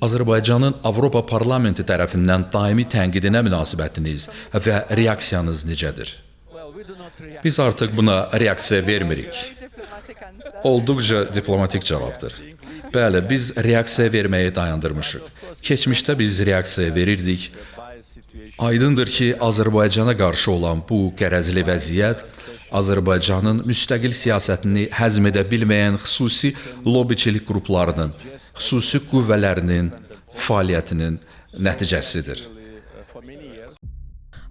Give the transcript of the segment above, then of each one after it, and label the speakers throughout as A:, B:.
A: Azərbaycanın Avropa Parlamenti tərəfindən daimi tənqidinə münasibətiniz və reaksiyanız necədir? Biz artıq buna reaksiya vermirik. Olduqca diplomatik cavabdır. Bəli, biz reaksiya verməyi dayandırmışıq. Keçmişdə biz reaksiya verirdik. Aydındır ki, Azərbaycana qarşı olan bu qərəzli vəziyyət Azərbaycanın müstəqil siyasətini həzm edə bilməyən xüsusi lobbiçilik qruplarının, xüsusi qüvvələrinin fəaliyyətinin nəticəsidir.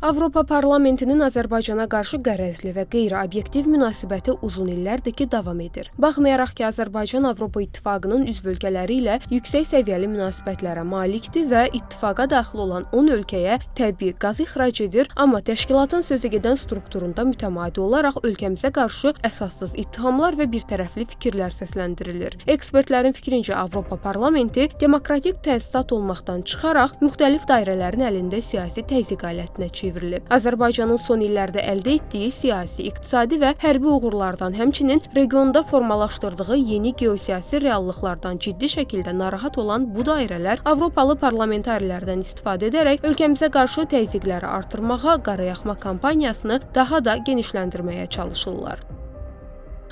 B: Avropa Parlamentinin Azərbaycana qarşı qərəzli və qeyri-obyektiv münasibəti uzun illərdir ki, davam edir. Baxmayaraq ki, Azərbaycan Avropa İttifaqının üzv ölkələri ilə yüksək səviyyəli münasibətlərə malikdir və ittifaqa daxil olan 10 ölkəyə təbii qaz ixrac edir, amma təşkilatın sözügedən strukturunda mütəmadi olaraq ölkəmizə qarşı əsassız ittihamlar və birtərəfli fikirlər səsləndirilir. Ekspertlərin fikrincə Avropa Parlamenti demokratik təsisat olmaqdan çıxaraq müxtəlif dairələrin əlində siyasi təzyiq alətinə çevrilir. Azərbaycanın son illərdə əldə etdiyi siyasi, iqtisadi və hərbi uğurlardan, həmçinin regionda formalaşdırdığı yeni geosiyasi reallıqlardan ciddi şəkildə narahat olan bu dairələr Avropalı parlamentarilərdən istifadə edərək ölkəmizə qarşı təzyiqləri artırmağa, qarayaxma kampaniyasını daha da genişləndirməyə çalışırlar.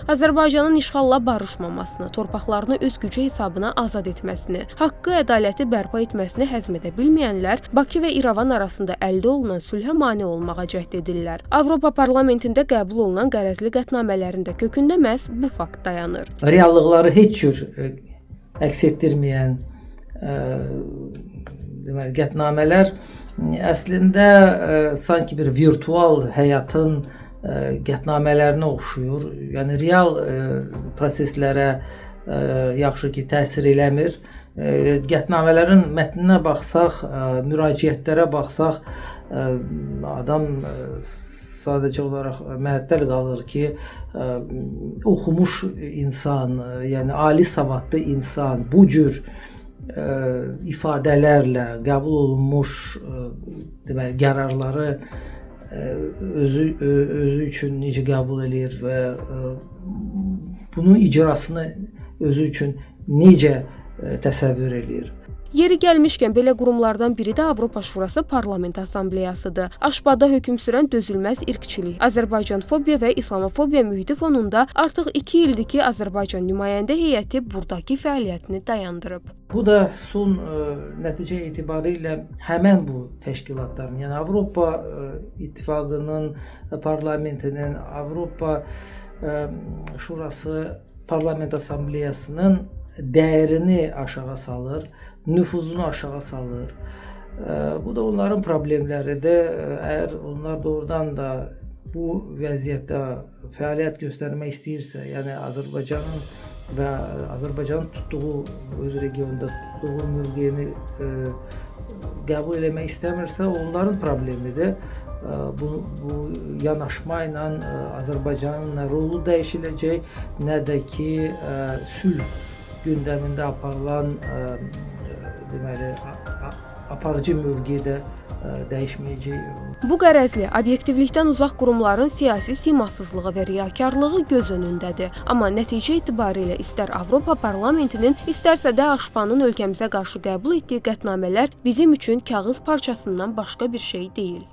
B: Azərbaycanın işğalla barışmamasını, torpaqlarını öz gücü hesabına azad etməsini, haqqı, ədaləti bərpa etməsini həzm edə bilməyənlər Bakı və İrəvan arasında əldə olunan sülhə mane olmağa cəhd edirlər. Avropa Parlamentində qəbul olunan qərəzli qətnamələrində kökündə məhz bu fakt dayanır.
C: Reallıqları heç cür əks etdirməyən deməli qətnamələr əslində sanki bir virtual həyatın qətnamələrinə oxşuyur. Yəni real proseslərə yaxşı ki təsir eləmir. Qətnamələrin mətninə baxsaq, müraciətlərə baxsaq, adam sadəcə olaraq məəttəl qalır ki, oxumuş insan, yəni ali savadlı insan bu cür ifadələrlə qəbul olunmuş deməli qərarları özü üçün necə qəbul edir və bunun icrasını özü üçün necə təsəvvür edir.
B: Yeri gəlmişkən belə qurumlardan biri də Avropa Şurası Parlament Assambleyasıdır. Aşbada hökm sürən dözülməz irqçilik, Azərbaycanfobiya və İslamofobiya mühiti fonunda artıq 2 ildir ki, Azərbaycan nümayəndə heyəti buradakı fəaliyyətini dayandırıb.
C: Bu da son nəticə etibarilə həmən bu təşkilatların, yəni Avropa İttifaqının, parlamentinin, Avropa Şurası Parlament Assambleyasının dəyərini aşağı salır, nüfuzunu aşağı salır. Bu da onların problemləridir. Əgər onlar doğrudan da bu vəziyyətdə fəaliyyət göstərmək istəyirsə, yəni Azərbaycanın və Azərbaycanın tutduğu, öz regionda tutduğu mövqeyini qəbul eləmək istəmirsə, onların problemidir. Bu yanaşma ilə Azərbaycanın nə rolu dəyişiləcək, nə də ki sülh gündəmində aparılan deməli aparıcı mövqedə dəyişməyəcək.
B: Bu qərəzli, obyektivlikdən uzaq qurumların siyasi simasızlığı və riyakarlığı göz önündədir. Amma nəticə etibarilə istər Avropa Parlamentinin, istərsə də Aşpanın ölkəmizə qarşı qəbul etdiyi qətnamələr bizim üçün kağız parçasından başqa bir şey deyil.